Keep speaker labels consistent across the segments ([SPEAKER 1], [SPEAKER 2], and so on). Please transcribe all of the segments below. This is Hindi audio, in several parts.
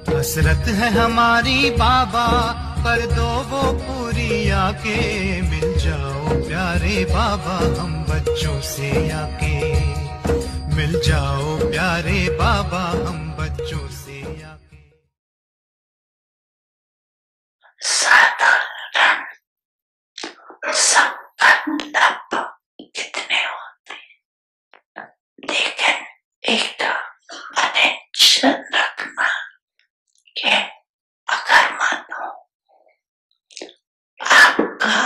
[SPEAKER 1] हसरत है हमारी बाबा, कर दो वो पूरी आके। मिल जाओ प्यारे बाबा हम बच्चों से आके। मिल जाओ प्यारे बाबा हम बच्चों से आके।
[SPEAKER 2] साधारण संकल्प कितने होते, लेकिन एक अटेंशन रखना कि अगर मानो आपका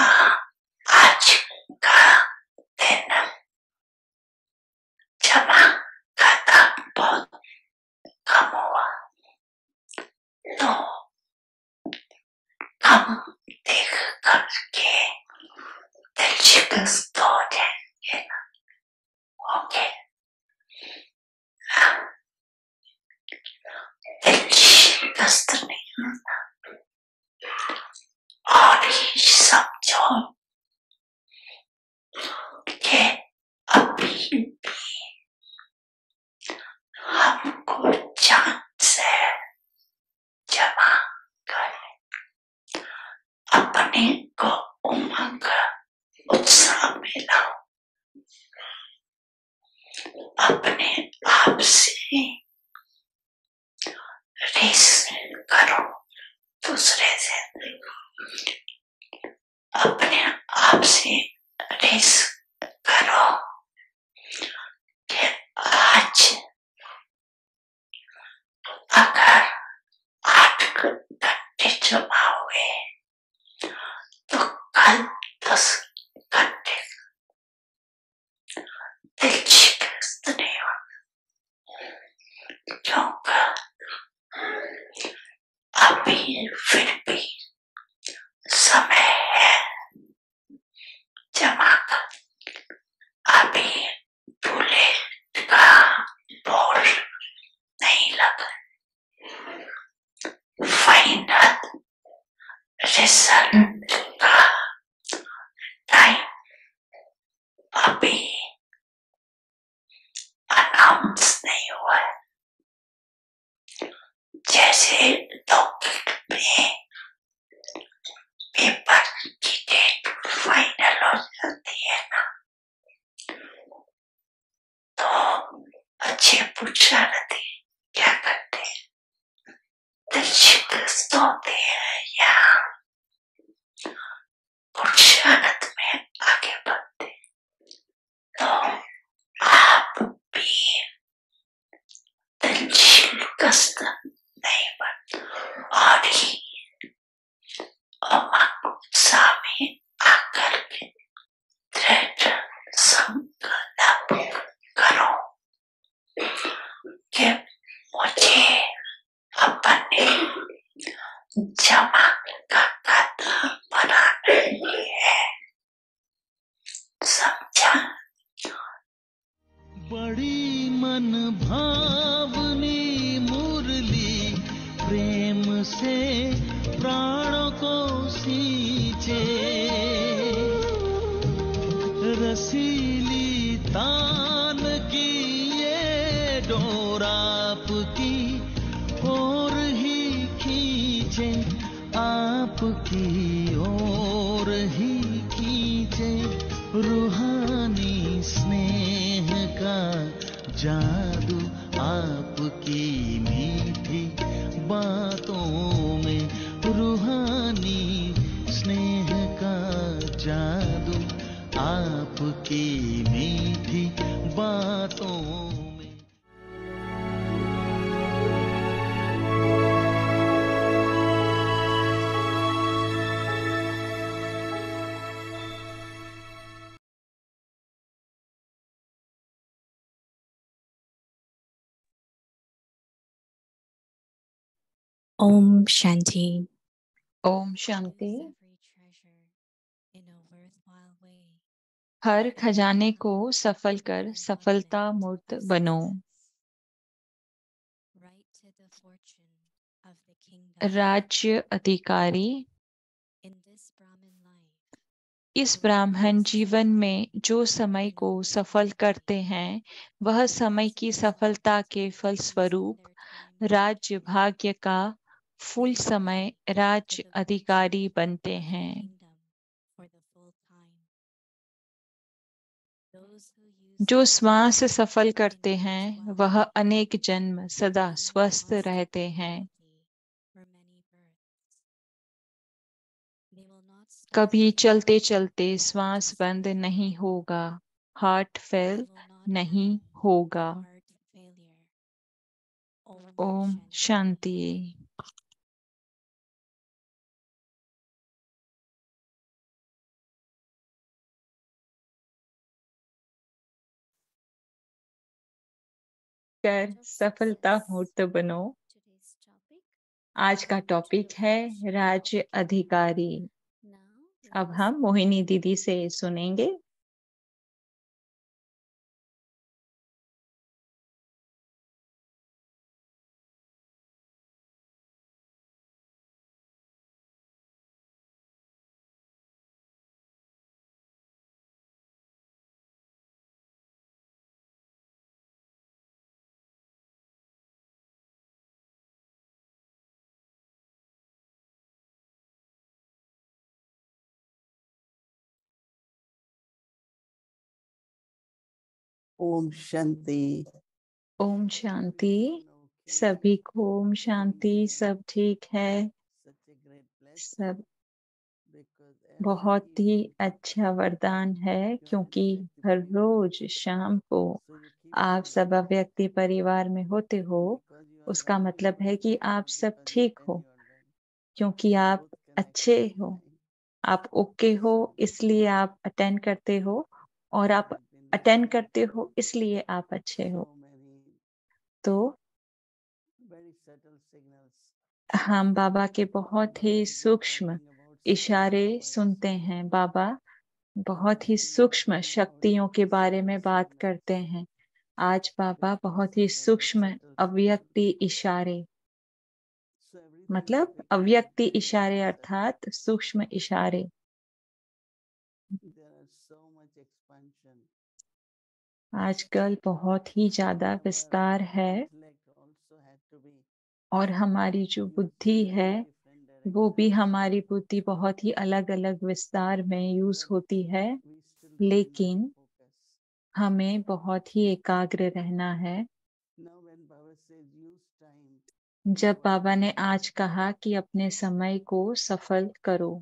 [SPEAKER 2] आज का दिन जमा खाता बहुत कम हुआ तो कम देख करके दिल शिकस्त हो जाएंगे ना, होंगे। दिल शिकस्त नहीं होना, और ये समझो कि अभी भी हमको चांस है जमा कर अपने को उमंग उत्साह में लाओ, अपने आप से रेस करो दूसरे से, अपने आप से रेस करो कि आज अगर 8 घंटे जमा हुए तो कल 10 घंटे दिल शिकस्त नहीं होना, क्योंकि अभी फिर भी समय है जमा कर। अभी भूले का बोल नहीं लगा, फाइनल रिजल्ट का टाइम अभी अनाउंस नहीं हुआ है। जैसे लौकिक में पेपर की डेट फाइनल हो जाती है ना, तो बच्चे पूछ रहे थे क्या करते हैं, दिल शिकस्त होते हैं या पुरुषार्थ में आगे बढ़ते। तो आप भी दिल शिकस्त नहीं बन, और ही उत्साह में आकर के दृढ़ संकल्प करो कि मुझे अपने जमा का खाता बनाना ही है, समझा?
[SPEAKER 3] बड़ी मन भावनी मुरली प्रेम से प्राणों को सींचे, रसीली तान की ये डोर आपकी ओर ही खींचे, आपकी ओर ही खींचे। रूहानी स्नेह का जादू आपकी मीठी बातों में, रूहानी स्नेह का जादू आपकी मीठी बातों में।
[SPEAKER 4] Om Shanti.
[SPEAKER 5] Om Shanti. हर खजाने को सफल कर सफलता मूर्त बनो। राज्य अधिकारी इस ब्राह्मण जीवन में जो समय को सफल करते हैं, वह समय की सफलता के फलस्वरूप राज्य भाग्य का फुल समय राज्य अधिकारी बनते हैं। जो श्वास सफल करते हैं, वह अनेक जन्म सदा स्वस्थ रहते हैं। कभी चलते चलते श्वास बंद नहीं होगा, हार्ट फेल नहीं होगा। ओम शांति। कर सफलता मूर्त बनो। आज का टॉपिक है राज्य अधिकारी। अब हम मोहिनी दीदी से सुनेंगे।
[SPEAKER 6] ओम शांति।
[SPEAKER 5] ओम शांति। सभी को ओम शांति। सब ठीक है। सब बहुत ही अच्छा वरदान है, क्योंकि हर रोज शाम को आप सब व्यक्ति परिवार में होते हो, उसका मतलब है कि आप सब ठीक हो, क्योंकि आप अच्छे हो, आप ओके हो, इसलिए आप अटेंड करते हो, और आप अटेंड करते हो इसलिए आप अच्छे हो। तो हम बाबा के बहुत ही सूक्ष्म इशारे सुनते हैं। बाबा बहुत ही सूक्ष्म शक्तियों के बारे में बात करते हैं। आज बाबा बहुत ही सूक्ष्म अव्यक्ति इशारे, मतलब अव्यक्ति इशारे अर्थात सूक्ष्म इशारे। आजकल बहुत ही ज्यादा विस्तार है, और हमारी जो बुद्धि है वो भी, हमारी बुद्धि बहुत ही अलग अलग विस्तार में यूज होती है, लेकिन हमें बहुत ही एकाग्र रहना है। जब बाबा ने आज कहा कि अपने समय को सफल करो,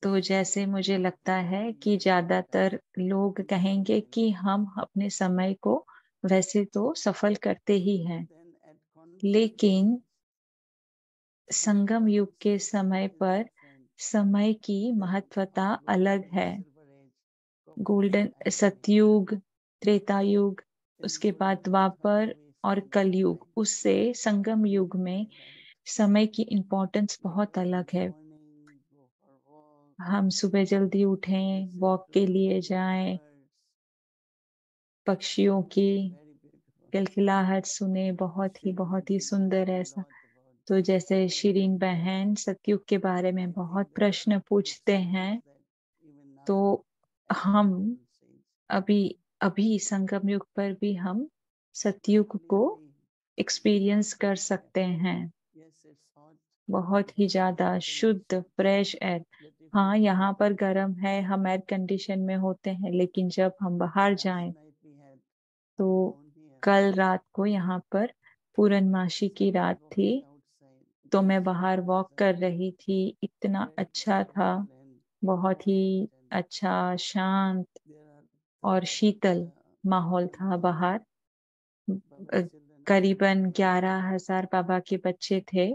[SPEAKER 5] तो जैसे मुझे लगता है कि ज्यादातर लोग कहेंगे कि हम अपने समय को वैसे तो सफल करते ही हैं, लेकिन संगम युग के समय पर समय की महत्वता अलग है। गोल्डन सतयुग, त्रेता युग, उसके बाद द्वापर और कलयुग, उससे संगम युग में समय की इम्पोर्टेंस बहुत अलग है। हम सुबह जल्दी उठें, वॉक के लिए जाएं, पक्षियों की किलकिलाहट सुने, बहुत ही सुंदर ऐसा। तो जैसे शिरीन बहन सतयुग के बारे में बहुत प्रश्न पूछते हैं, तो हम अभी अभी संगम युग पर भी हम सतयुग को एक्सपीरियंस कर सकते हैं। बहुत ही ज्यादा शुद्ध फ्रेश एयर। हाँ, यहाँ पर गर्म है, हम एयर कंडीशन में होते हैं, लेकिन जब हम बाहर जाएं, तो कल रात को यहाँ पर पूर्णमासी की रात थी, तो मैं बाहर वॉक कर रही थी। इतना अच्छा था, बहुत ही अच्छा, शांत और शीतल माहौल था बाहर। करीबन 11,000 बाबा के बच्चे थे,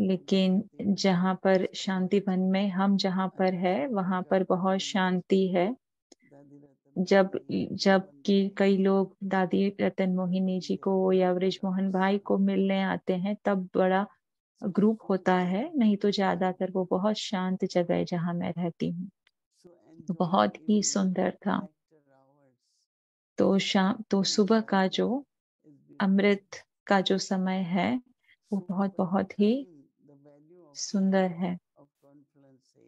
[SPEAKER 5] लेकिन जहाँ पर शांति वन में हम जहाँ पर है, वहाँ पर बहुत शांति है। जब जब कि कई लोग दादी रतन मोहिनी जी को या ब्रिज मोहन भाई को मिलने आते हैं, तब बड़ा ग्रुप होता है, नहीं तो ज्यादातर वो बहुत शांत जगह है जहाँ मैं रहती हूँ। तो बहुत ही सुंदर था। तो सुबह का जो अमृत का जो समय है वो बहुत बहुत ही सुंदर है।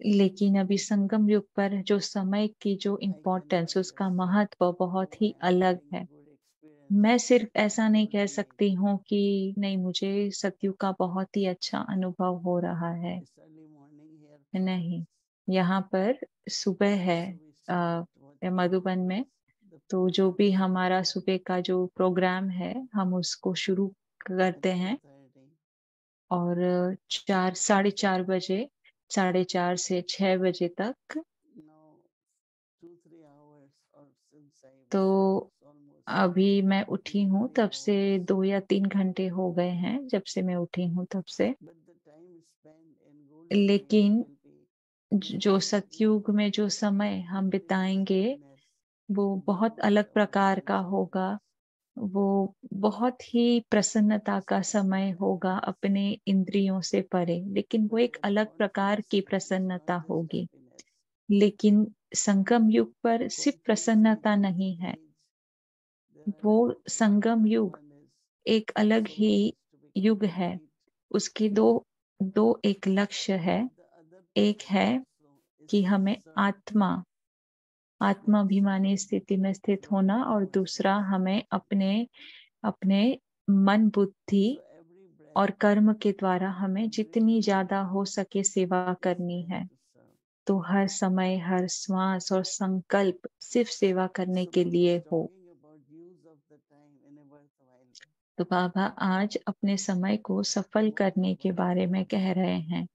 [SPEAKER 5] लेकिन अभी संगम युग पर जो समय की जो इम्पोर्टेंस, उसका महत्व बहुत ही अलग है। मैं सिर्फ ऐसा नहीं कह सकती हूँ कि नहीं, मुझे सतयुग का बहुत ही अच्छा अनुभव हो रहा है। नहीं, यहाँ पर सुबह है मधुबन में, तो जो भी हमारा सुबह का जो प्रोग्राम है हम उसको शुरू करते हैं और 4, 4:30 बजे, 4:30 से 6 बजे तक। तो अभी मैं उठी हूँ तब से 2 या 3 घंटे हो गए हैं, जब से मैं उठी हूँ तब से। लेकिन जो सतयुग में जो समय हम बिताएंगे वो बहुत अलग प्रकार का होगा। वो बहुत ही प्रसन्नता का समय होगा, अपने इंद्रियों से परे, लेकिन वो एक अलग प्रकार की प्रसन्नता होगी। लेकिन संगम युग पर सिर्फ प्रसन्नता नहीं है, वो संगम युग एक अलग ही युग है। उसके दो दो एक लक्ष्य है। एक है कि हमें आत्माभिमानी स्थिति में स्थित होना, और दूसरा हमें अपने अपने मन, बुद्धि और कर्म के द्वारा हमें जितनी ज्यादा हो सके सेवा करनी है। तो हर समय, हर श्वास और संकल्प सिर्फ सेवा करने के लिए हो। तो बाबा आज अपने समय को सफल करने के बारे में कह रहे हैं।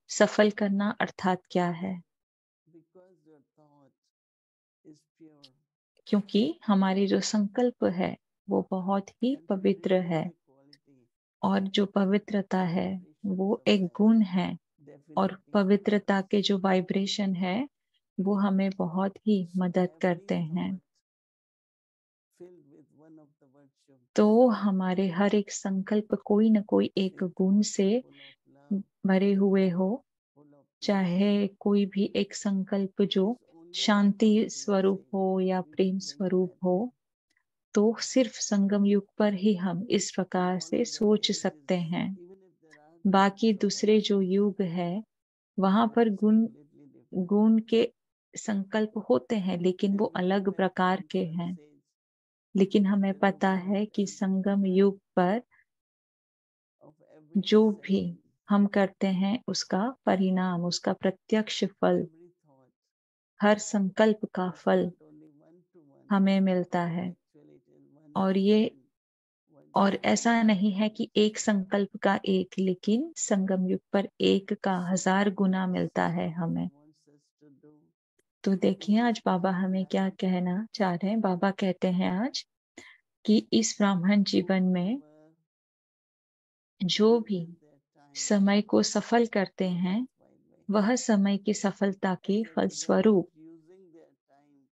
[SPEAKER 5] सफल करना अर्थात क्या है? क्योंकि हमारी जो संकल्प है वो बहुत ही पवित्र है, और जो पवित्रता है वो एक गुण है, और पवित्रता के जो वाइब्रेशन है वो हमें बहुत ही मदद करते हैं। तो हमारे हर एक संकल्प कोई न कोई एक गुण से भरे हुए हो। चाहे कोई भी एक संकल्प जो शांति स्वरूप हो या प्रेम स्वरूप हो, तो सिर्फ संगम युग पर ही हम इस प्रकार से सोच सकते हैं। बाकी दूसरे जो युग है वहां पर गुण गुण के संकल्प होते हैं, लेकिन वो अलग प्रकार के हैं। लेकिन हमें पता है कि संगम युग पर जो भी हम करते हैं उसका परिणाम, उसका प्रत्यक्ष फल, हर संकल्प का फल हमें मिलता है। और ऐसा नहीं है कि एक संकल्प का एक, लेकिन संगम युग पर एक का 1000 गुना मिलता है हमें। तो देखिए आज बाबा हमें क्या कहना चाह रहे हैं। बाबा कहते हैं आज कि इस ब्राह्मण जीवन में जो भी समय को सफल करते हैं, वह समय की सफलता के फलस्वरूप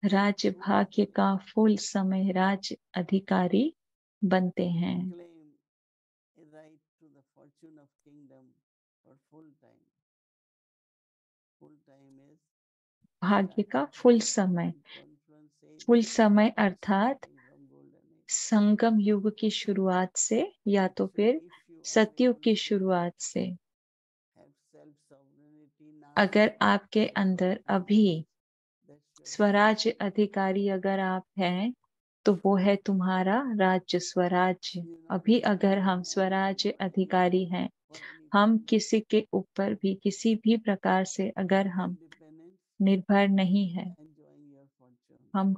[SPEAKER 5] राज्य भाग्य का फुल समय राज्य अधिकारी बनते हैं। भाग्य का फुल समय अर्थात संगम युग की शुरुआत से या तो फिर सतयुग की शुरुआत से। अगर आपके अंदर अभी स्वराज्य अधिकारी अगर आप हैं, तो वो है तुम्हारा राज्य, स्वराज्य। अभी अगर हम स्वराज्य अधिकारी हैं, हम किसी के ऊपर भी किसी भी प्रकार से अगर हम निर्भर नहीं है, हम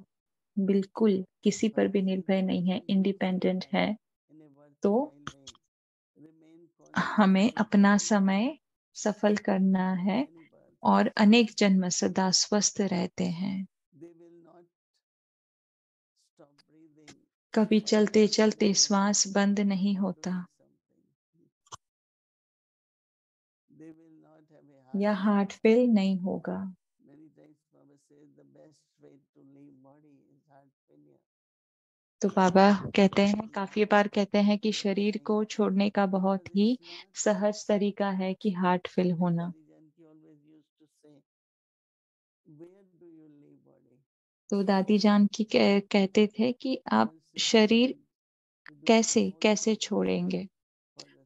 [SPEAKER 5] बिल्कुल किसी पर भी निर्भर नहीं है, इंडिपेंडेंट है, तो हमें अपना समय सफल करना है और अनेक जन्म सदा स्वस्थ रहते हैं। कभी चलते चलते श्वास बंद नहीं होता, या हार्ट फेल नहीं होगा। तो बाबा कहते हैं, काफी बार कहते हैं कि शरीर को छोड़ने का बहुत ही सहज तरीका है कि हार्ट फिल होना। तो दादी जान की कहते थे कि आप शरीर कैसे कैसे छोड़ेंगे।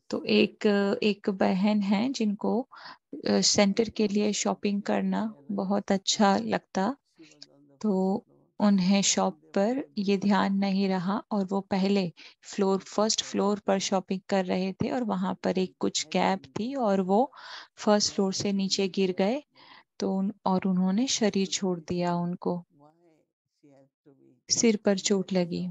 [SPEAKER 5] तो एक बहन है जिनको सेंटर के लिए शॉपिंग करना बहुत अच्छा लगता, तो उन्हें शॉप पर ये ध्यान नहीं रहा और वो पहले फर्स्ट फ्लोर पर शॉपिंग कर रहे थे और वहां पर एक कुछ गैप थी और वो फर्स्ट फ्लोर से नीचे गिर गए। तो और उन्होंने शरीर छोड़ दिया, उनको सिर पर चोट लगी।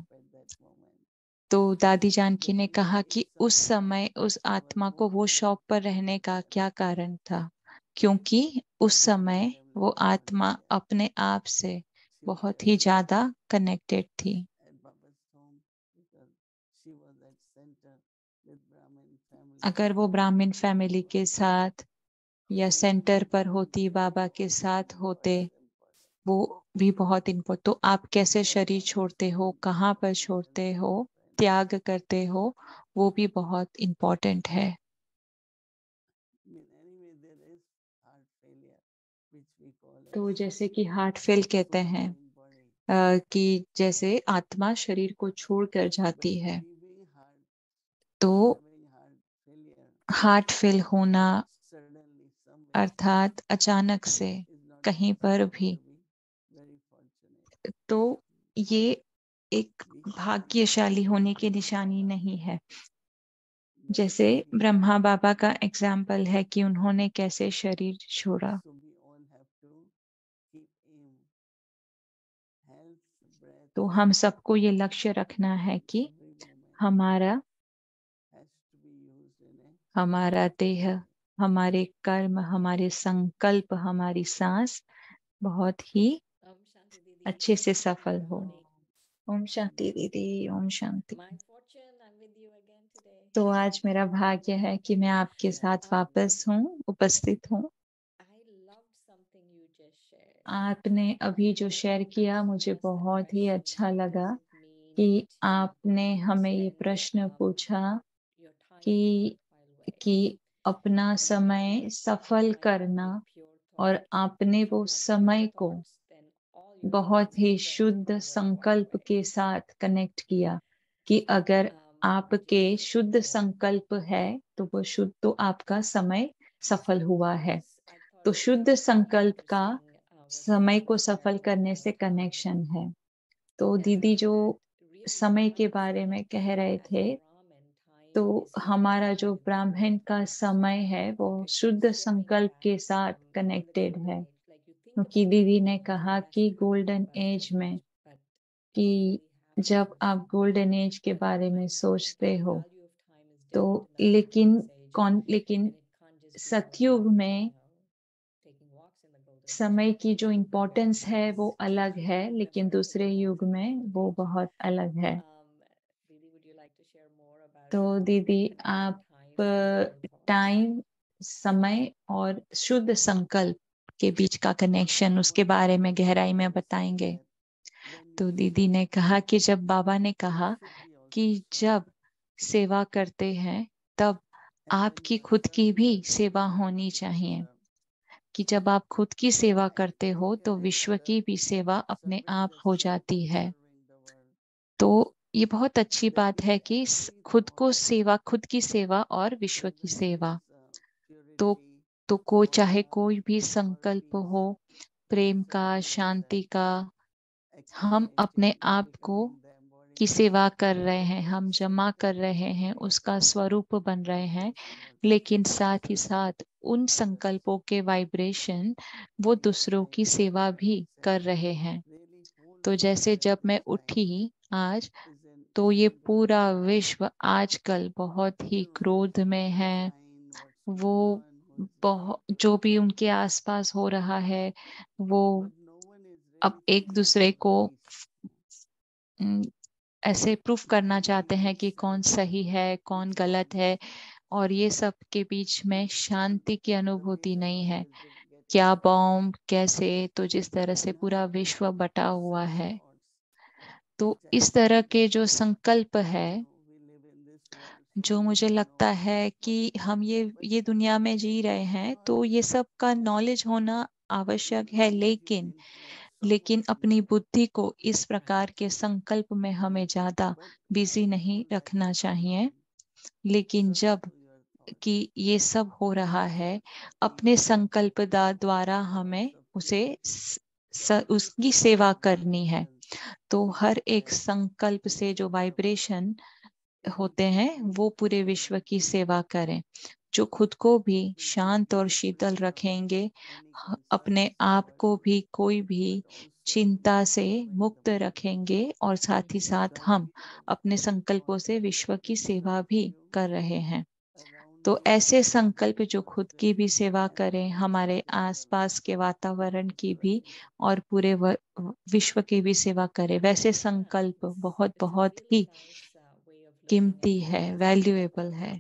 [SPEAKER 5] तो दादी जानकी ने कहा कि उस समय उस आत्मा को वो शॉप पर रहने का क्या कारण था, क्योंकि उस समय वो आत्मा अपने आप से बहुत ही ज्यादा कनेक्टेड थी। अगर वो ब्राह्मण फैमिली के साथ या सेंटर पर होती, बाबा के साथ होते, वो भी बहुत इम्पोर्टेंट। तो आप कैसे शरीर छोड़ते हो, कहाँ पर छोड़ते हो, त्याग करते हो, वो भी बहुत इम्पोर्टेंट है। तो जैसे कि हार्ट फेल कहते हैं कि जैसे आत्मा शरीर को छोड़कर जाती है, तो हार्ट फेल होना अर्थात अचानक से कहीं पर भी, तो ये एक भाग्यशाली होने की निशानी नहीं है। जैसे ब्रह्मा बाबा का एग्जाम्पल है कि उन्होंने कैसे शरीर छोड़ा। तो हम सबको ये लक्ष्य रखना है कि हमारा देह, हमारे कर्म, हमारे संकल्प, हमारी सांस बहुत ही अच्छे से सफल हो। ओम शांति दीदी, ओम शांति। तो आज मेरा भाग्य है कि मैं आपके साथ वापस हूँ, उपस्थित हूँ। आपने अभी जो शेयर किया मुझे बहुत ही अच्छा लगा कि आपने हमें ये प्रश्न पूछा कि अपना समय सफल करना, और आपने वो समय को बहुत ही शुद्ध संकल्प के साथ कनेक्ट किया कि अगर आपके शुद्ध संकल्प है तो वो शुद्ध, तो आपका समय सफल हुआ है। तो शुद्ध संकल्प का समय को सफल करने से कनेक्शन है। तो दीदी जो समय के बारे में कह रहे थे, तो हमारा जो ब्राह्मण का समय है वो शुद्ध संकल्प के साथ कनेक्टेड है, क्योंकि दीदी ने कहा कि गोल्डन एज में, कि जब आप गोल्डन एज के बारे में सोचते हो तो लेकिन सतयुग में समय की जो इम्पोर्टेंस है वो अलग है, लेकिन दूसरे युग में वो बहुत अलग है। तो दीदी आप टाइम, समय और शुद्ध संकल्प के बीच का कनेक्शन, उसके बारे में गहराई में बताएंगे। तो दीदी ने कहा कि जब बाबा ने कहा कि जब सेवा करते हैं तब आपकी खुद की भी सेवा होनी चाहिए, कि जब आप खुद की सेवा करते हो तो विश्व की भी सेवा अपने आप हो जाती है। तो ये बहुत अच्छी बात है कि खुद को सेवा, खुद की सेवा और विश्व की सेवा। तो चाहे कोई भी संकल्प हो, प्रेम का, शांति का, हम अपने आप को की सेवा कर रहे हैं, हम जमा कर रहे हैं, उसका स्वरूप बन रहे हैं, लेकिन साथ ही साथ उन संकल्पों के वाइब्रेशन वो दूसरों की सेवा भी कर रहे हैं। तो जैसे जब मैं उठी आज, तो ये पूरा विश्व आजकल बहुत ही क्रोध में है। वो बहुत, जो भी उनके आसपास हो रहा है, वो अब एक दूसरे को ऐसे प्रूफ करना चाहते हैं कि कौन सही है, कौन गलत है, और ये सब के बीच में शांति की अनुभूति नहीं है। क्या बॉम्ब कैसे, तो जिस तरह से पूरा विश्व बटा हुआ है, तो इस तरह के जो संकल्प है, जो मुझे लगता है कि हम ये दुनिया में जी रहे हैं, तो ये सब का नॉलेज होना आवश्यक है, लेकिन अपनी बुद्धि को इस प्रकार के संकल्प में हमें ज्यादा बिजी नहीं रखना चाहिए। लेकिन जब कि ये सब हो रहा है, अपने संकल्प द्वारा हमें उसकी सेवा करनी है। तो हर एक संकल्प से जो वाइब्रेशन होते हैं वो पूरे विश्व की सेवा करें। जो खुद को भी शांत और शीतल रखेंगे, अपने आप को भी कोई भी चिंता से मुक्त रखेंगे, और साथ ही साथ हम अपने संकल्पों से विश्व की सेवा भी कर रहे हैं। तो ऐसे संकल्प जो खुद की भी सेवा करें, हमारे आसपास के वातावरण की भी, और पूरे विश्व की भी सेवा करें, वैसे संकल्प बहुत बहुत ही कीमती है, वैल्यूएबल है।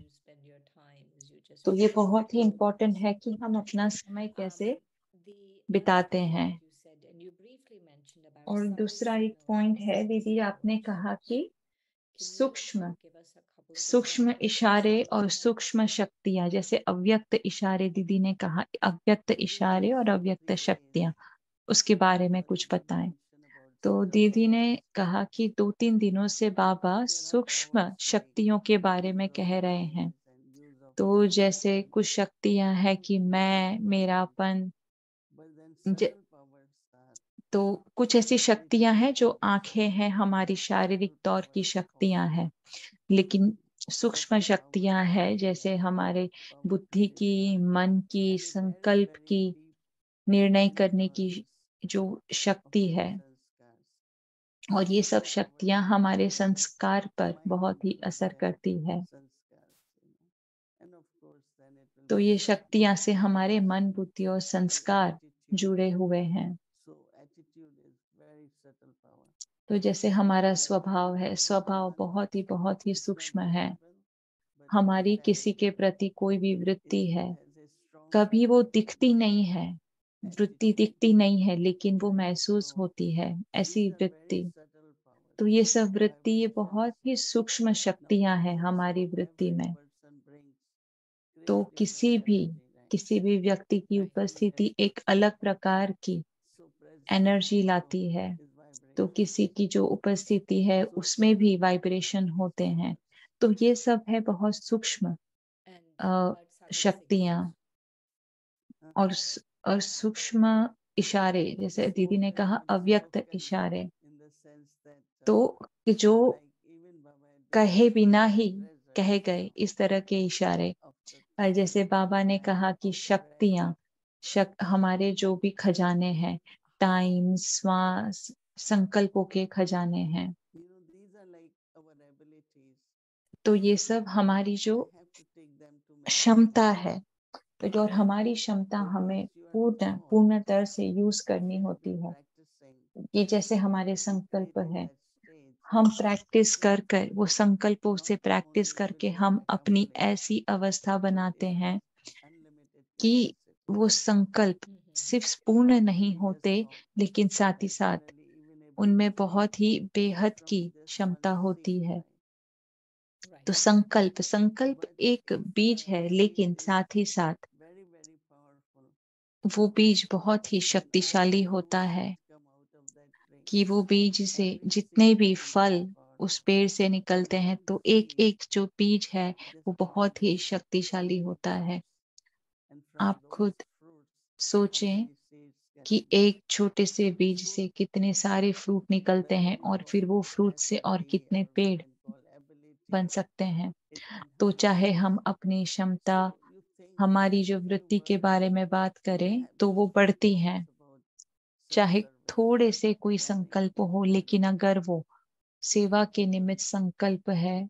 [SPEAKER 5] तो ये बहुत ही इम्पोर्टेंट है कि हम अपना समय कैसे बिताते हैं। और दूसरा एक पॉइंट है, दीदी आपने कहा कि सूक्ष्म इशारे और सूक्ष्म शक्तियां, जैसे अव्यक्त इशारे, दीदी ने कहा अव्यक्त इशारे और अव्यक्त शक्तियां, उसके बारे में कुछ बताएं। तो दीदी ने कहा कि 2-3 दिनों से बाबा सूक्ष्म शक्तियों के बारे में कह रहे हैं। तो जैसे कुछ शक्तियां हैं कि मैं, मेरापन, तो कुछ ऐसी शक्तियां हैं जो आंखें हैं, हमारी शारीरिक तौर की शक्तियां हैं। लेकिन सूक्ष्म शक्तियां हैं जैसे हमारे बुद्धि की, मन की, संकल्प की, निर्णय करने की जो शक्ति है, और ये सब शक्तियां हमारे संस्कार पर बहुत ही असर करती है। तो ये शक्तियां से हमारे मन, बुद्धि और संस्कार जुड़े हुए हैं। तो जैसे हमारा स्वभाव है, स्वभाव बहुत ही सूक्ष्म है। हमारी किसी के प्रति कोई भी वृत्ति है, कभी वो दिखती नहीं है, वृत्ति दिखती नहीं है, लेकिन वो महसूस होती है, ऐसी वृत्ति। तो ये सब वृत्ति, ये बहुत ही सूक्ष्म शक्तियां हैं हमारी वृत्ति में। तो किसी भी व्यक्ति की उपस्थिति एक अलग प्रकार की एनर्जी लाती है। तो किसी की जो उपस्थिति है उसमें भी वाइब्रेशन होते हैं। तो ये सब है बहुत सूक्ष्म शक्तियां। और सूक्ष्म इशारे, जैसे दीदी ने कहा अव्यक्त इशारे, तो जो कहे बिना ही कहे गए इस तरह के इशारे। जैसे बाबा ने कहा कि शक्तियां, हमारे जो भी खजाने हैं, टाइम, श्वास, संकल्पों के खजाने हैं। तो ये सब हमारी जो क्षमता है, तो और हमारी क्षमता हमें पूर्णतः से यूज करनी होती है। ये जैसे हमारे संकल्प है, हम प्रैक्टिस कर वो संकल्पों से प्रैक्टिस करके हम अपनी ऐसी अवस्था बनाते हैं कि वो संकल्प सिर्फ पूर्ण नहीं होते, लेकिन साथ ही साथ उनमें बहुत ही बेहद की क्षमता होती है। तो संकल्प एक बीज है, लेकिन साथ ही साथ वो बीज बहुत ही शक्तिशाली होता है कि वो बीज से जितने भी फल उस पेड़ से निकलते हैं, तो एक एक जो बीज है वो बहुत ही शक्तिशाली होता है। आप खुद सोचें कि एक छोटे से बीज से कितने सारे फ्रूट निकलते हैं, और फिर वो फ्रूट से और कितने पेड़ बन सकते हैं। तो चाहे हम अपनी क्षमता, हमारी जो वृत्ति के बारे में बात करें, तो वो बढ़ती हैं। चाहे थोड़े से कोई संकल्प हो, लेकिन अगर वो सेवा के निमित्त संकल्प है,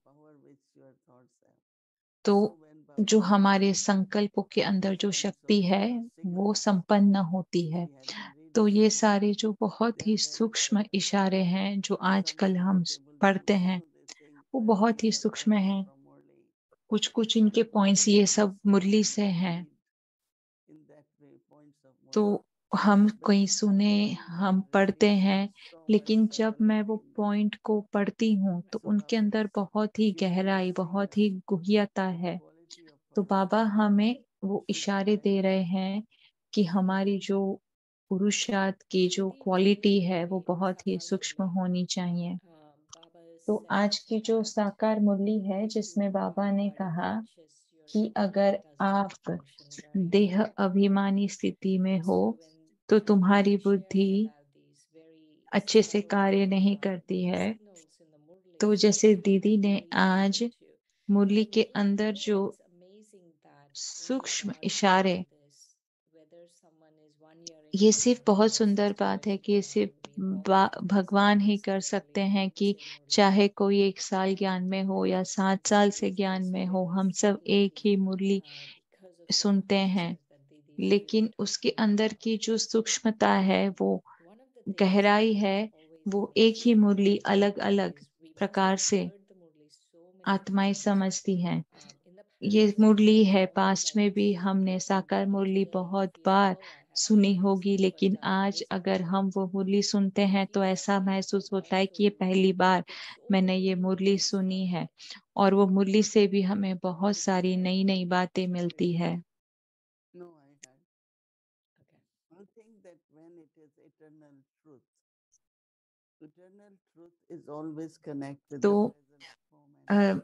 [SPEAKER 5] तो जो हमारे संकल्पों के अंदर जो शक्ति है वो संपन्न होती है। तो ये सारे जो बहुत ही सूक्ष्म इशारे हैं जो आजकल हम पढ़ते हैं, वो बहुत ही सूक्ष्म हैं। कुछ इनके पॉइंट्स ये सब मुरली से हैं। तो हम कोई सुने, हम पढ़ते हैं, लेकिन जब मैं वो पॉइंट को पढ़ती हूँ तो उनके अंदर बहुत ही गहराई, बहुत ही गुह्यता है। तो बाबा हमें वो इशारे दे रहे हैं कि हमारी जो पुरुषार्थ की जो क्वालिटी है वो बहुत ही सूक्ष्म होनी चाहिए। तो आज की जो साकार मुरली है जिसमें बाबा ने कहा कि अगर आप देह अभिमानी स्थिति में हो तो तुम्हारी बुद्धि अच्छे से कार्य नहीं करती है। तो जैसे दीदी ने आज मुरली के अंदर जो सूक्ष्म इशारे, ये सिर्फ बहुत सुंदर बात है कि ये सिर्फ भगवान ही कर सकते हैं कि चाहे कोई 1 साल ज्ञान में हो या 7 साल से ज्ञान में हो, हम सब एक ही मुरली सुनते हैं, लेकिन उसके अंदर की जो सूक्ष्मता है, वो गहराई है, वो एक ही मुरली अलग अलग प्रकार से आत्माएं समझती हैं। ये मुरली है, पास्ट में भी हमने साकार मुरली बहुत बार सुनी होगी, लेकिन आज अगर हम वो मुरली सुनते हैं तो ऐसा महसूस होता है कि ये पहली बार मैंने ये मुरली सुनी है, और वो मुरली से भी हमें बहुत सारी नई नई बातें मिलती है।
[SPEAKER 6] No, I had. I think that when it is eternal truth is always connect with
[SPEAKER 5] तो
[SPEAKER 6] the present moment.
[SPEAKER 5] A,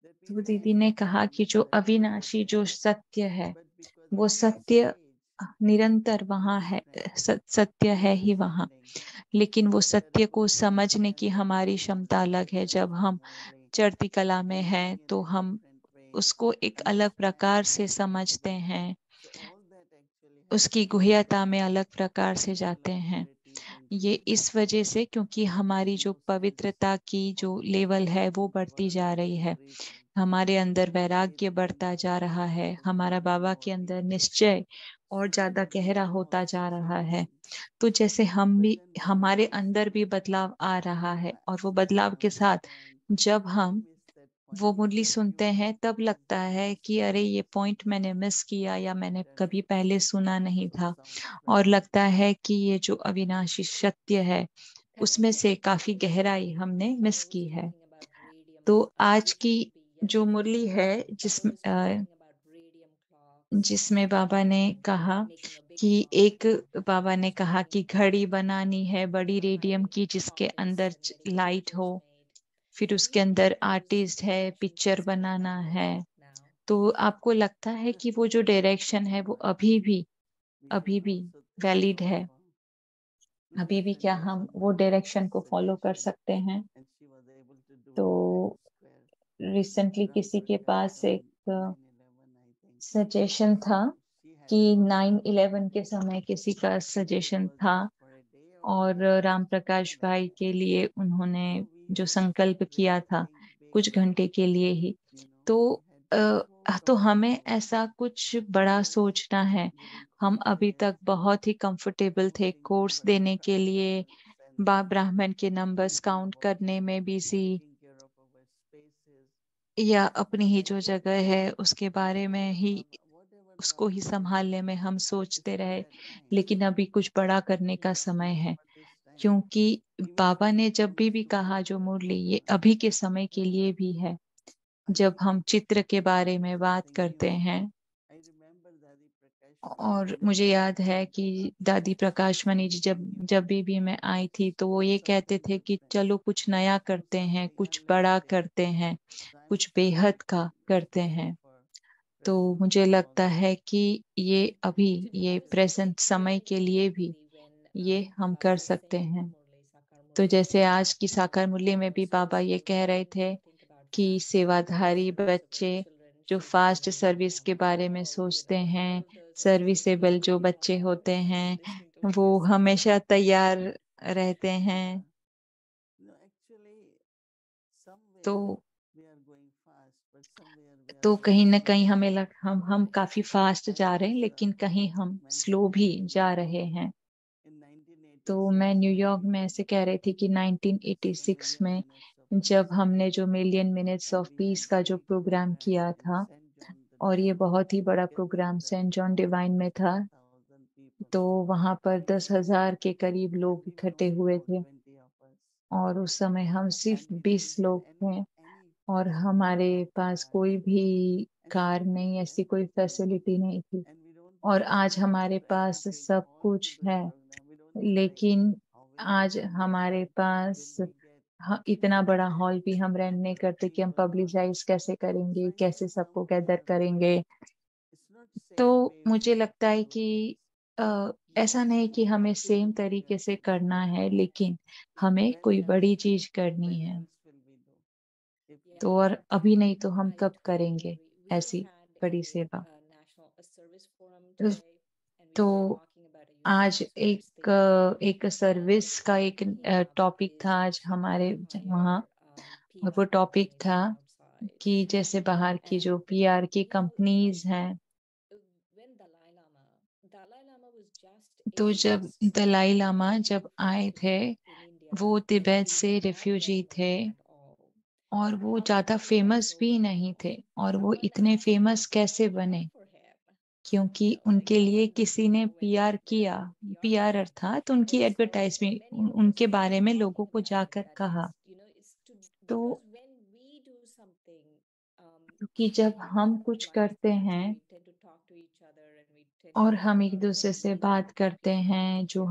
[SPEAKER 6] That we
[SPEAKER 5] तो
[SPEAKER 6] may
[SPEAKER 5] दीदी ने
[SPEAKER 6] have
[SPEAKER 5] कहा कि
[SPEAKER 6] been
[SPEAKER 5] जो
[SPEAKER 6] corrected
[SPEAKER 5] अविनाशी जो
[SPEAKER 6] before,
[SPEAKER 5] सत्य है,
[SPEAKER 6] but because
[SPEAKER 5] वो
[SPEAKER 6] of the
[SPEAKER 5] सत्य
[SPEAKER 6] stage
[SPEAKER 5] निरंतर
[SPEAKER 6] is
[SPEAKER 5] वहां है,
[SPEAKER 6] different,
[SPEAKER 5] सत्य है ही वहां,
[SPEAKER 6] understanding
[SPEAKER 5] लेकिन वो
[SPEAKER 6] that
[SPEAKER 5] सत्य को
[SPEAKER 6] we
[SPEAKER 5] समझने की
[SPEAKER 6] can
[SPEAKER 5] हमारी क्षमता अलग है।
[SPEAKER 6] listen
[SPEAKER 5] जब
[SPEAKER 6] to
[SPEAKER 5] हम
[SPEAKER 6] Murli
[SPEAKER 5] चढ़ती कला में
[SPEAKER 6] and
[SPEAKER 5] हैं
[SPEAKER 6] see in
[SPEAKER 5] तो
[SPEAKER 6] a
[SPEAKER 5] हम
[SPEAKER 6] different way,
[SPEAKER 5] उसको एक अलग
[SPEAKER 6] understand
[SPEAKER 5] प्रकार
[SPEAKER 6] it
[SPEAKER 5] से समझते
[SPEAKER 6] differently.
[SPEAKER 5] हैं,
[SPEAKER 6] So all that actually
[SPEAKER 5] उसकी
[SPEAKER 6] happens
[SPEAKER 5] गुह्यता में
[SPEAKER 6] because
[SPEAKER 5] अलग प्रकार से
[SPEAKER 6] the
[SPEAKER 5] जाते
[SPEAKER 6] level of
[SPEAKER 5] हैं।
[SPEAKER 6] purity is
[SPEAKER 5] ये
[SPEAKER 6] increasing.
[SPEAKER 5] इस वजह से क्योंकि हमारी
[SPEAKER 6] In
[SPEAKER 5] जो
[SPEAKER 6] no sense,
[SPEAKER 5] पवित्रता की जो
[SPEAKER 6] all these
[SPEAKER 5] लेवल है
[SPEAKER 6] things
[SPEAKER 5] वो
[SPEAKER 6] in the
[SPEAKER 5] बढ़ती
[SPEAKER 6] world
[SPEAKER 5] जा
[SPEAKER 6] are
[SPEAKER 5] रही है,
[SPEAKER 6] increasing.
[SPEAKER 5] हमारे अंदर
[SPEAKER 6] And faith
[SPEAKER 5] वैराग्य बढ़ता
[SPEAKER 6] being
[SPEAKER 5] जा
[SPEAKER 6] more
[SPEAKER 5] रहा है,
[SPEAKER 6] and
[SPEAKER 5] हमारा
[SPEAKER 6] more and
[SPEAKER 5] बाबा
[SPEAKER 6] more
[SPEAKER 5] के अंदर
[SPEAKER 6] increasing.
[SPEAKER 5] निश्चय और
[SPEAKER 6] So
[SPEAKER 5] ज्यादा
[SPEAKER 6] that we
[SPEAKER 5] गहरा
[SPEAKER 6] can
[SPEAKER 5] होता
[SPEAKER 6] also
[SPEAKER 5] जा रहा है।
[SPEAKER 6] feel.
[SPEAKER 5] तो जैसे हम
[SPEAKER 6] But
[SPEAKER 5] भी,
[SPEAKER 6] then when we
[SPEAKER 5] हमारे
[SPEAKER 6] miss
[SPEAKER 5] अंदर भी
[SPEAKER 6] that,
[SPEAKER 5] बदलाव आ रहा है, और वो
[SPEAKER 6] when we
[SPEAKER 5] बदलाव
[SPEAKER 6] are
[SPEAKER 5] के
[SPEAKER 6] on that
[SPEAKER 5] साथ
[SPEAKER 6] point,
[SPEAKER 5] जब
[SPEAKER 6] when we
[SPEAKER 5] हम
[SPEAKER 6] miss that point,
[SPEAKER 5] वो
[SPEAKER 6] we
[SPEAKER 5] मुरली
[SPEAKER 6] get
[SPEAKER 5] सुनते
[SPEAKER 6] human
[SPEAKER 5] हैं तब
[SPEAKER 6] and
[SPEAKER 5] लगता
[SPEAKER 6] feel
[SPEAKER 5] है कि अरे ये
[SPEAKER 6] disconnected.
[SPEAKER 5] पॉइंट मैंने मिस किया या मैंने कभी
[SPEAKER 6] Eternal
[SPEAKER 5] पहले
[SPEAKER 6] truth
[SPEAKER 5] सुना नहीं
[SPEAKER 6] also
[SPEAKER 5] था,
[SPEAKER 6] sounds
[SPEAKER 5] और
[SPEAKER 6] very
[SPEAKER 5] लगता है कि ये जो अविनाशी सत्य है उसमें से काफी गहराई हमने मिस की है। तो आज की जो मुरली है जिसमें बाबा ने कहा कि एक, बाबा ने कहा कि घड़ी बनानी है बड़ी रेडियम की जिसके अंदर लाइट हो, फिर उसके अंदर आर्टिस्ट है, पिक्चर बनाना है। तो आपको लगता है कि वो जो डायरेक्शन है वो
[SPEAKER 6] we
[SPEAKER 5] अभी
[SPEAKER 6] can
[SPEAKER 5] भी
[SPEAKER 6] also think
[SPEAKER 5] वैलिड
[SPEAKER 6] of
[SPEAKER 5] है? अभी भी क्या
[SPEAKER 6] recently
[SPEAKER 5] हम वो
[SPEAKER 6] someone gave
[SPEAKER 5] डायरेक्शन
[SPEAKER 6] a
[SPEAKER 5] को फॉलो कर
[SPEAKER 6] suggestion
[SPEAKER 5] सकते हैं?
[SPEAKER 6] and she was able to do
[SPEAKER 5] तो
[SPEAKER 6] a Times Square.
[SPEAKER 5] Recently
[SPEAKER 6] Ram
[SPEAKER 5] किसी के
[SPEAKER 6] Prakash
[SPEAKER 5] पास
[SPEAKER 6] on
[SPEAKER 5] एक
[SPEAKER 6] 9/11, I think.
[SPEAKER 5] सजेशन था
[SPEAKER 6] So she had
[SPEAKER 5] कि
[SPEAKER 6] thought
[SPEAKER 5] 9/11 के समय किसी का
[SPEAKER 6] that it
[SPEAKER 5] सजेशन
[SPEAKER 6] was
[SPEAKER 5] था,
[SPEAKER 6] just for a day or
[SPEAKER 5] और
[SPEAKER 6] 2 hours,
[SPEAKER 5] Ram Prakash
[SPEAKER 6] something like
[SPEAKER 5] भाई
[SPEAKER 6] that.
[SPEAKER 5] के लिए उन्होंने
[SPEAKER 6] So we
[SPEAKER 5] जो
[SPEAKER 6] had
[SPEAKER 5] संकल्प किया
[SPEAKER 6] really
[SPEAKER 5] था
[SPEAKER 6] think big,
[SPEAKER 5] कुछ घंटे के लिए ही। तो
[SPEAKER 6] we had so
[SPEAKER 5] तो
[SPEAKER 6] comfortable
[SPEAKER 5] हमें ऐसा कुछ बड़ा सोचना है।
[SPEAKER 6] giving
[SPEAKER 5] हम अभी
[SPEAKER 6] courses,
[SPEAKER 5] तक बहुत ही कंफर्टेबल थे
[SPEAKER 6] counting
[SPEAKER 5] कोर्स
[SPEAKER 6] numbers,
[SPEAKER 5] देने के लिए,
[SPEAKER 6] and
[SPEAKER 5] ब्राह्मण के नंबर्स
[SPEAKER 6] thinking
[SPEAKER 5] काउंट
[SPEAKER 6] about
[SPEAKER 5] करने में busy,
[SPEAKER 6] taking care of our spaces.
[SPEAKER 5] या अपनी ही
[SPEAKER 6] And
[SPEAKER 5] जो जगह है उसके बारे में ही,
[SPEAKER 6] whatever
[SPEAKER 5] उसको ही
[SPEAKER 6] Baba said,
[SPEAKER 5] संभालने में हम
[SPEAKER 6] it's
[SPEAKER 5] सोचते
[SPEAKER 6] for
[SPEAKER 5] रहे।
[SPEAKER 6] that time.
[SPEAKER 5] लेकिन अभी कुछ बड़ा करने का समय है,
[SPEAKER 6] For this time.
[SPEAKER 5] क्योंकि
[SPEAKER 6] Even
[SPEAKER 5] बाबा
[SPEAKER 6] when
[SPEAKER 5] ने
[SPEAKER 6] it
[SPEAKER 5] जब
[SPEAKER 6] comes
[SPEAKER 5] भी
[SPEAKER 6] to
[SPEAKER 5] कहा जो
[SPEAKER 6] picture,
[SPEAKER 5] मुरली, ये अभी के समय के लिए भी है।
[SPEAKER 6] I
[SPEAKER 5] जब
[SPEAKER 6] think
[SPEAKER 5] हम चित्र के बारे
[SPEAKER 6] it's
[SPEAKER 5] में बात
[SPEAKER 6] something
[SPEAKER 5] करते
[SPEAKER 6] new.
[SPEAKER 5] हैं,
[SPEAKER 6] I remember Dadi Prakash
[SPEAKER 5] और
[SPEAKER 6] Mani
[SPEAKER 5] मुझे
[SPEAKER 6] ji
[SPEAKER 5] याद है कि दादी प्रकाश मणि जी जब भी मैं आई थी तो वो ये कहते
[SPEAKER 6] something
[SPEAKER 5] थे कि
[SPEAKER 6] different,
[SPEAKER 5] चलो कुछ नया करते हैं,
[SPEAKER 6] something
[SPEAKER 5] कुछ बड़ा
[SPEAKER 6] unlimited.
[SPEAKER 5] करते हैं,
[SPEAKER 6] So I'm
[SPEAKER 5] कुछ
[SPEAKER 6] sure
[SPEAKER 5] बेहद
[SPEAKER 6] that
[SPEAKER 5] का करते
[SPEAKER 6] today
[SPEAKER 5] हैं।
[SPEAKER 6] for
[SPEAKER 5] तो
[SPEAKER 6] present
[SPEAKER 5] मुझे
[SPEAKER 6] time
[SPEAKER 5] लगता
[SPEAKER 6] also,
[SPEAKER 5] है कि ये अभी, ये
[SPEAKER 6] actually
[SPEAKER 5] प्रेजेंट समय के लिए भी ये हम कर सकते हैं। तो जैसे आज की साकार मुरली में भी बाबा ये कह रहे थे कि सेवाधारी बच्चे जो फास्ट सर्विस के बारे में सोचते हैं, सर्विसेबल जो बच्चे होते हैं, वो हमेशा तैयार रहते हैं।
[SPEAKER 6] no, actually
[SPEAKER 5] तो
[SPEAKER 6] somewhere we are going fast, but somewhere we are
[SPEAKER 5] तो
[SPEAKER 6] going
[SPEAKER 5] कहीं ना
[SPEAKER 6] slow.
[SPEAKER 5] कहीं हमें हम काफी फास्ट
[SPEAKER 6] I
[SPEAKER 5] जा रहे हैं,
[SPEAKER 6] was
[SPEAKER 5] लेकिन कहीं हम स्लो
[SPEAKER 6] mentioning
[SPEAKER 5] भी
[SPEAKER 6] in New
[SPEAKER 5] जा
[SPEAKER 6] York
[SPEAKER 5] रहे हैं।
[SPEAKER 6] in
[SPEAKER 5] तो
[SPEAKER 6] 1986
[SPEAKER 5] मैं
[SPEAKER 6] when
[SPEAKER 5] न्यूयॉर्क
[SPEAKER 6] we
[SPEAKER 5] में
[SPEAKER 6] did
[SPEAKER 5] ऐसे कह रही थी कि
[SPEAKER 6] the
[SPEAKER 5] 1986
[SPEAKER 6] Million
[SPEAKER 5] में
[SPEAKER 6] Minutes of
[SPEAKER 5] जब
[SPEAKER 6] Peace,
[SPEAKER 5] हमने जो million minutes
[SPEAKER 6] and
[SPEAKER 5] of
[SPEAKER 6] we had
[SPEAKER 5] peace का जो
[SPEAKER 6] very good
[SPEAKER 5] प्रोग्राम किया
[SPEAKER 6] capacity.
[SPEAKER 5] था,
[SPEAKER 6] St. John the
[SPEAKER 5] और ये
[SPEAKER 6] Divine
[SPEAKER 5] बहुत ही बड़ा
[SPEAKER 6] kept
[SPEAKER 5] programme
[SPEAKER 6] the
[SPEAKER 5] Saint John Divine में था,
[SPEAKER 6] 10,000 people
[SPEAKER 5] तो वहाँ पर 10,000 के करीब लोग इकट्ठे हुए थे और उस समय हम सिर्फ 20 लोग थे और हमारे पास कोई भी कार नहीं, ऐसी कोई फैसिलिटी नहीं थी और आज हमारे पास सब कुछ है। लेकिन आज हमारे पास इतना बड़ा हॉल भी हम रेंट नहीं करते कि हम पब्लिसाइज कैसे करेंगे, कैसे सबको गैदर करेंगे। तो मुझे लगता है कि ऐसा नहीं कि हमें सेम तरीके से करना है, लेकिन हमें कोई बड़ी चीज करनी है। तो और अभी नहीं तो हम कब करेंगे ऐसी बड़ी सेवा। तो आज एक सर्विस का एक टॉपिक था आज हमारे वहाँ, और वो टॉपिक था कि जैसे बाहर की जो पीआर की कंपनीज हैं, तो जब दलाई लामा जब आए थे, वो तिब्बत से रिफ्यूजी थे और वो ज्यादा फेमस भी नहीं थे। और वो इतने फेमस कैसे बने? क्योंकि उनके लिए किसी ने पीआर किया। पीआर अर्थात उनकी एडवर्टाइजमेंट, उनके बारे में लोगों को जाकर कहा। तो क्योंकि जब हम कुछ करते हैं और हम एक दूसरे से बात करते हैं जो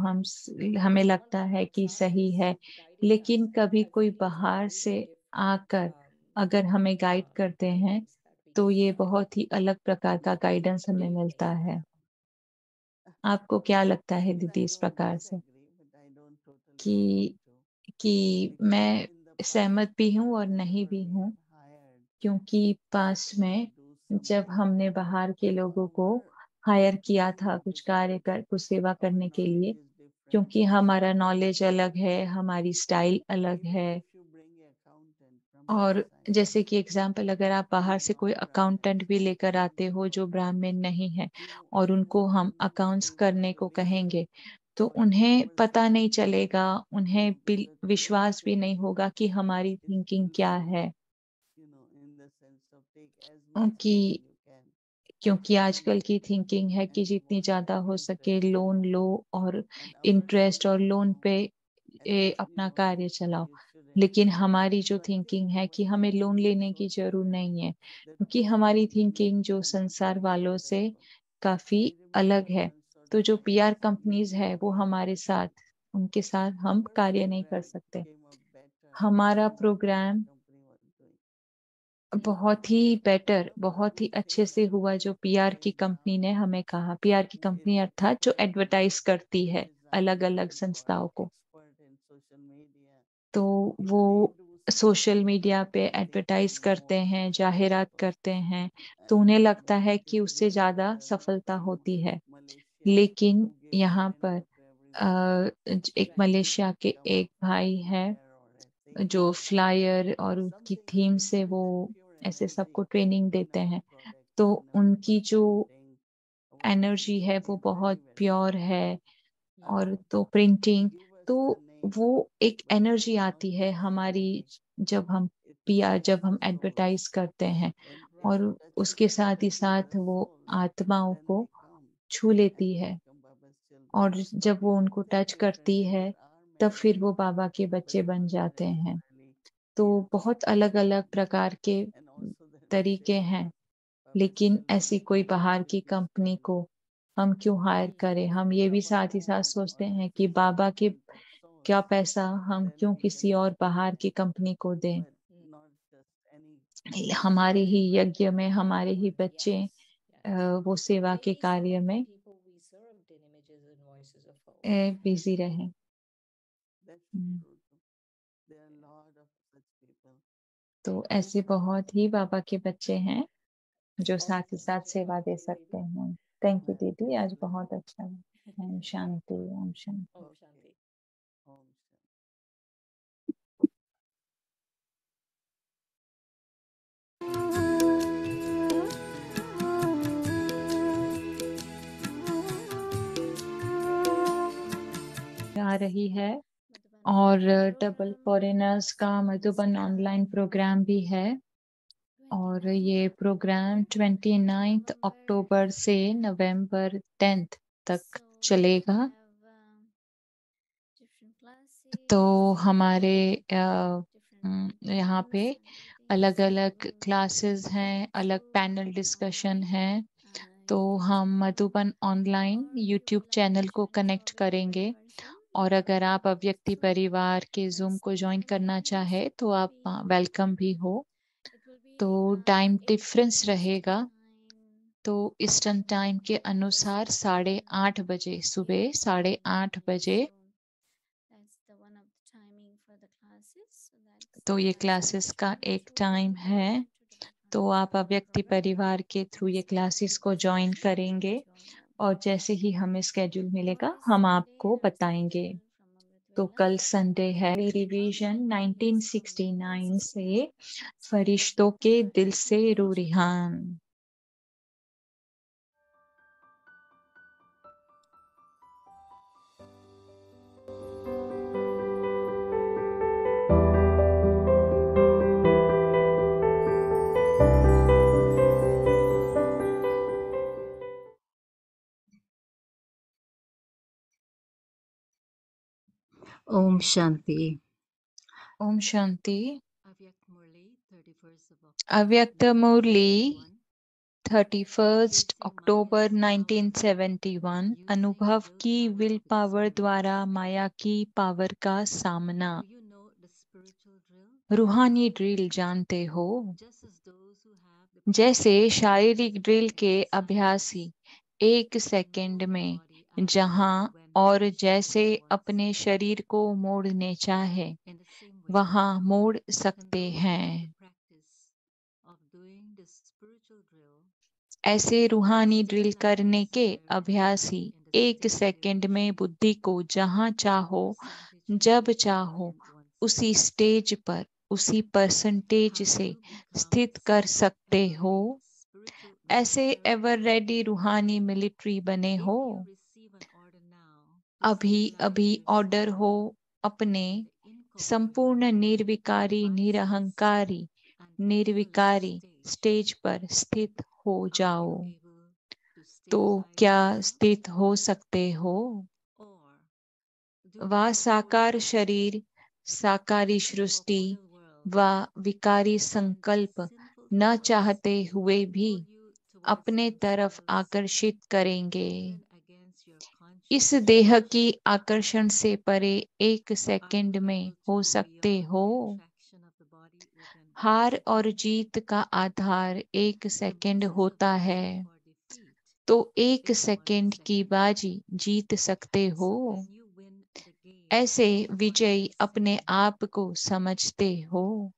[SPEAKER 5] हमें लगता है कि सही है, लेकिन कभी कोई बाहर से आकर अगर हमें गाइड करते हैं तो ये बहुत ही अलग प्रकार का गाइडेंस हमें मिलता है। आपको क्या लगता है दीदी इस प्रकार से? कि मैं सहमत भी हूँ और नहीं भी हूँ, क्योंकि पास में जब हमने बाहर के लोगों को हायर किया था कुछ सेवा करने के लिए, क्योंकि हमारा नॉलेज अलग है, हमारी स्टाइल अलग है। और जैसे कि एग्जाम्पल, अगर आप बाहर से कोई अकाउंटेंट भी लेकर आते हो जो ब्राह्मण नहीं है और उनको हम अकाउंट्स करने को कहेंगे, तो उन्हें पता नहीं चलेगा, उन्हें विश्वास भी नहीं होगा कि हमारी थिंकिंग क्या है। कि क्योंकि आजकल की थिंकिंग है कि जितनी ज्यादा हो सके लोन लो और इंटरेस्ट और लोन पे अपना कार्य चलाओ। लेकिन हमारी जो थिंकिंग है कि हमें लोन लेने की जरूरत नहीं है, क्योंकि हमारी थिंकिंग जो संसार वालों से काफी अलग है। तो जो पीआर कंपनीज है वो हमारे साथ, उनके साथ हम कार्य नहीं कर सकते। हमारा प्रोग्राम बहुत ही बेटर, बहुत ही अच्छे से हुआ जो पीआर की कंपनी ने हमें कहा। पीआर की कंपनी अर्थात जो एडवर्टाइज करती है अलग अलग संस्थाओं को, तो वो सोशल मीडिया पे एडवर्टाइज करते हैं, जाहिरात करते हैं, तो उन्हें लगता है कि उससे ज्यादा सफलता होती है। लेकिन यहाँ पर एक मलेशिया के एक भाई है जो फ्लायर और उसकी थीम से वो ऐसे सबको ट्रेनिंग देते हैं। तो उनकी जो एनर्जी है वो बहुत प्योर है। और तो प्रिंटिंग, तो वो एक एनर्जी आती है हमारी जब हम एडवर्टाइज करते हैं, और उसके साथ ही साथ वो आत्माओं को छू लेती है। और जब वो उनको टच करती है तब फिर वो बाबा के बच्चे बन जाते हैं। तो बहुत अलग अलग प्रकार के तरीके हैं। लेकिन ऐसी कोई बाहर की कंपनी को हम क्यों हायर करें? हम ये भी साथ ही साथ सोचते हैं कि बाबा के क्या पैसा हम क्यों किसी और बाहर की कंपनी को दें? हमारे ही यज्ञ में हमारे ही बच्चे वो सेवा के कार्य में बिजी रहें। तो ऐसे बहुत ही बाबा के बच्चे हैं जो साथ ही साथ सेवा दे सकते हैं। थैंक यू दीदी, आज बहुत अच्छा है। ओम शांति, ओम शांति। आ रही है और डबल फॉरेनर्स का मधुबन ऑनलाइन प्रोग्राम भी है। और ये प्रोग्राम 29 अक्टूबर से नवंबर 10 तक चलेगा। तो हमारे यहाँ पे अलग अलग क्लासेस हैं, अलग पैनल डिस्कशन हैं। तो हम मधुबन ऑनलाइन यूट्यूब चैनल को कनेक्ट करेंगे, और अगर आप अव्यक्ति परिवार के जूम को ज्वाइन करना चाहे तो आप वेलकम भी हो। तो टाइम डिफरेंस रहेगा, तो ईस्टर्न टाइम के अनुसार 8:30 बजे, सुबह 8:30 बजे। तो ये क्लासेस का एक टाइम है। तो आप अव्यक्ति परिवार के थ्रू ये क्लासेस को ज्वाइन करेंगे, और जैसे ही हमें स्केड्यूल मिलेगा हम आपको बताएंगे। तो कल संडे है। रिवीजन 1969 से फरिश्तों के दिल से रूरिहान।
[SPEAKER 7] ओम शांति।
[SPEAKER 5] ओम शांति। अव्यक्त मुरली 31 अक्टूबर 1971। अनुभव की विल पावर द्वारा माया की पावर का सामना। रूहानी ड्रिल जानते हो? जैसे शारीरिक ड्रिल के अभ्यासी 1 सेकंड में जहां और जैसे अपने शरीर को मोड़ने चाहे वहां मोड़ सकते हैं, ऐसे रूहानी ड्रिल करने के अभ्यासी 1 सेकंड में बुद्धि को जहां चाहो जब चाहो उसी स्टेज पर, उसी परसेंटेज से स्थित कर सकते हो। ऐसे एवर रेडी रूहानी मिलिट्री बने हो। अभी अभी ऑर्डर हो अपने संपूर्ण निर्विकारी, निरहंकारी, निर्विकारी स्टेज पर स्थित हो जाओ। तो क्या स्थित हो सकते हो? व साकार शरीर, साकारी सृष्टि व विकारी संकल्प न चाहते हुए भी अपने तरफ आकर्षित करेंगे। इस देह की आकर्षण से परे 1 सेकंड में हो सकते हो। हार और जीत का आधार 1 सेकंड होता है, तो 1 सेकंड की बाजी जीत सकते हो। ऐसे विजयी अपने आप को समझते हो।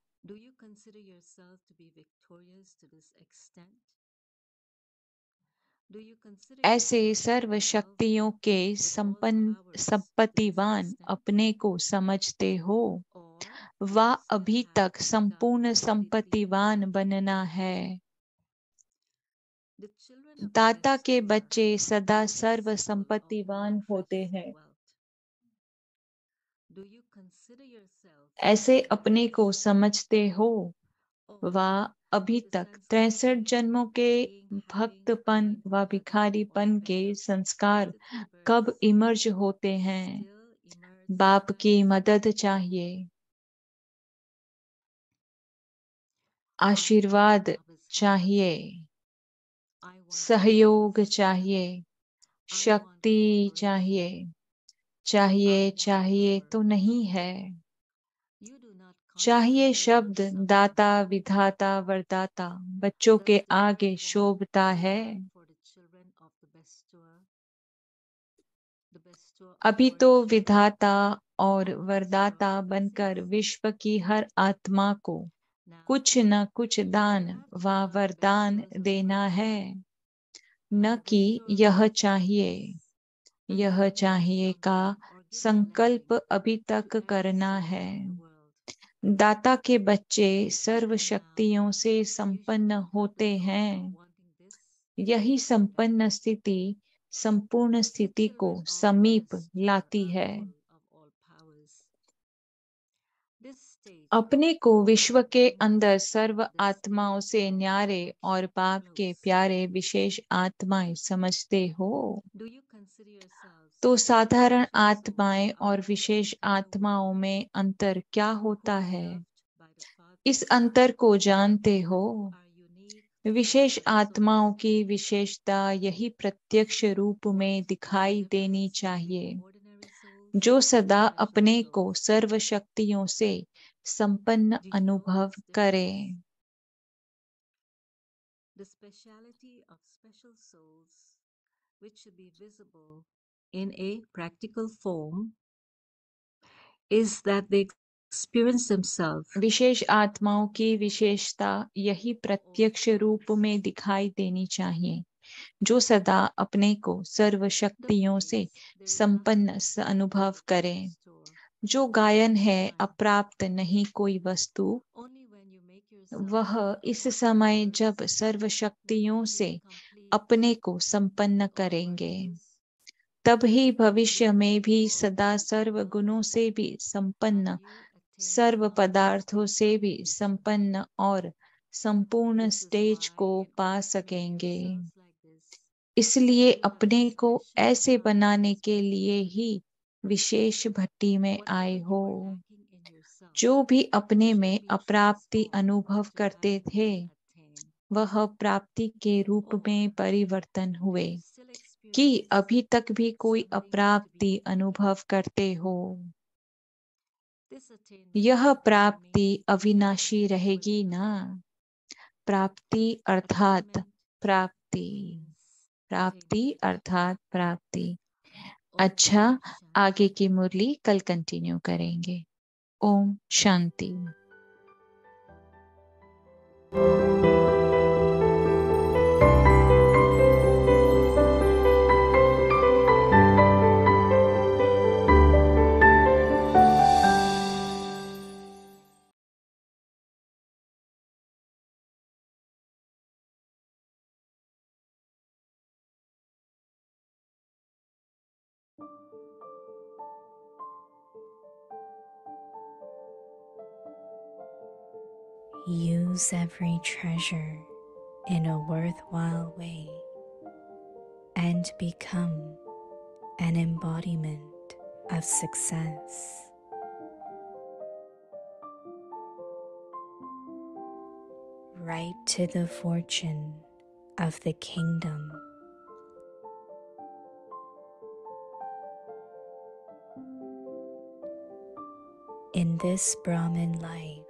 [SPEAKER 5] ऐसे सर्व शक्तियों के संपत्तिवान अपने को समझते हो। वह अभी तक संपूर्ण संपत्तिवान बनना है। दाता के बच्चे सदा सर्व संपत्तिवान होते हैं। ऐसे अपने को समझते हो। वह अभी तक 63 जन्मों के भक्तपन व भिखारीपन के संस्कार कब इमर्ज होते हैं? बाप की मदद चाहिए, आशीर्वाद चाहिए, सहयोग चाहिए, शक्ति चाहिए। चाहिए चाहिए तो नहीं है। चाहिए शब्द दाता, विधाता, वरदाता बच्चों के आगे शोभता है। अभी तो विधाता और वरदाता बनकर विश्व की हर आत्मा को कुछ न कुछ दान व वरदान देना है। न कि यह चाहिए, यह चाहिए का संकल्प अभी तक करना है। दाता के बच्चे सर्व शक्तियों से संपन्न होते हैं। यही संपन्न स्थिति संपूर्ण स्थिति को समीप लाती है। अपने को विश्व के अंदर सर्व आत्माओं से न्यारे और बाप के प्यारे विशेष आत्माएं समझते हो? तो साधारण आत्माएं और विशेष आत्माओं में अंतर क्या होता है? इस अंतर को जानते हो? विशेष आत्माओं की विशेषता यही प्रत्यक्ष रूप में दिखाई देनी चाहिए, जो सदा अपने को सर्व शक्तियों से संपन्न अनुभव करे।
[SPEAKER 7] The speciality of special souls, which should be visible in a practical form, is that they experience themselves
[SPEAKER 5] विशेष आत्माओं की विशेषता यही प्रत्यक्ष रूप में दिखाई देनी चाहिए, जो सदा अपने को सर्व शक्तियों से संपन्न अनुभव करें। जो गायन है अप्राप्त नहीं कोई वस्तु, वह इस समय जब सर्व शक्तियों से अपने को संपन्न करेंगे, तब ही भविष्य में भी सदा सर्व गुणों से भी संपन्न, सर्व पदार्थों से भी संपन्न और संपूर्ण स्टेज को पा सकेंगे। इसलिए अपने को ऐसे बनाने के लिए ही विशेष भट्टी में आए हो। जो भी अपने में अप्राप्ति अनुभव करते थे, वह प्राप्ति के रूप में परिवर्तन हुए कि अभी तक भी कोई अप्राप्ति अनुभव करते हो। यह प्राप्ति अविनाशी रहेगी ना? प्राप्ति अर्थात प्राप्ति, प्राप्ति अर्थात प्राप्ति। अच्छा, आगे की मुरली कल कंटिन्यू करेंगे। Om Shanti.
[SPEAKER 4] Use every treasure in a worthwhile way and become an embodiment of success. Write to the fortune of the kingdom. In this Brahmin life,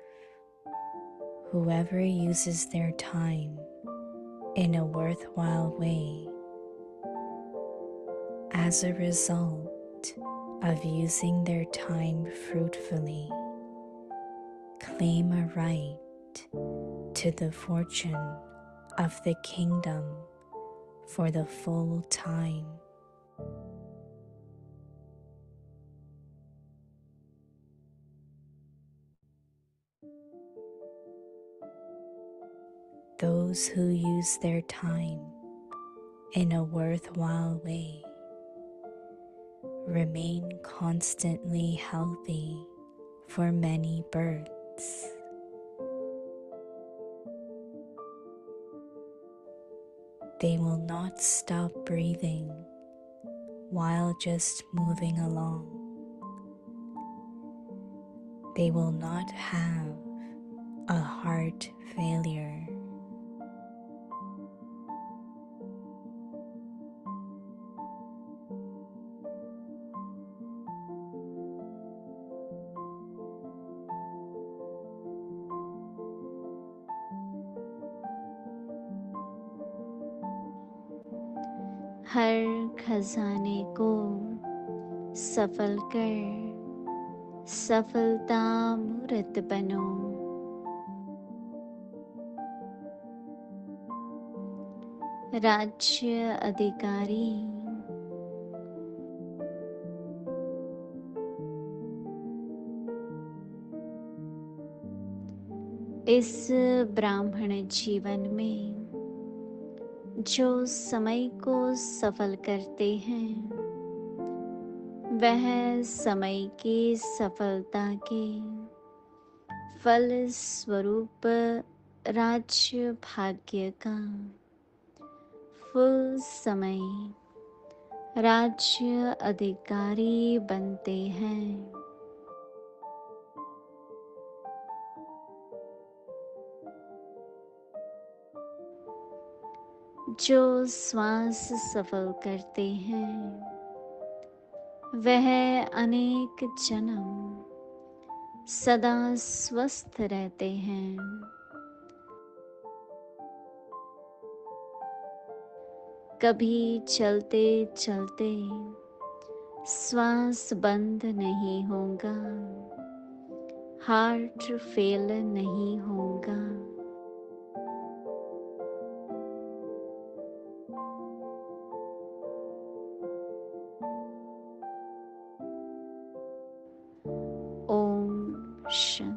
[SPEAKER 4] whoever uses their time in a worthwhile way, as a result of using their time fruitfully, claim a right to the fortune of the kingdom for the full time. Those who use their time in a worthwhile way remain constantly healthy for many births. They will not stop breathing while just moving along. They will not have a heart failure.
[SPEAKER 8] हर खजाने को सफल कर सफलता मूर्त बनो। राज्य अधिकारी इस ब्राह्मण जीवन में जो समय को सफल करते हैं, वह समय की सफलता के फल स्वरूप राज्य भाग्य का फुल समय राज्य अधिकारी बनते हैं। जो श्वास सफल करते हैं वह अनेक जन्म सदा स्वस्थ रहते हैं। कभी चलते चलते श्वास बंद नहीं होगा, हार्ट फेल नहीं होगा। ओम शांति।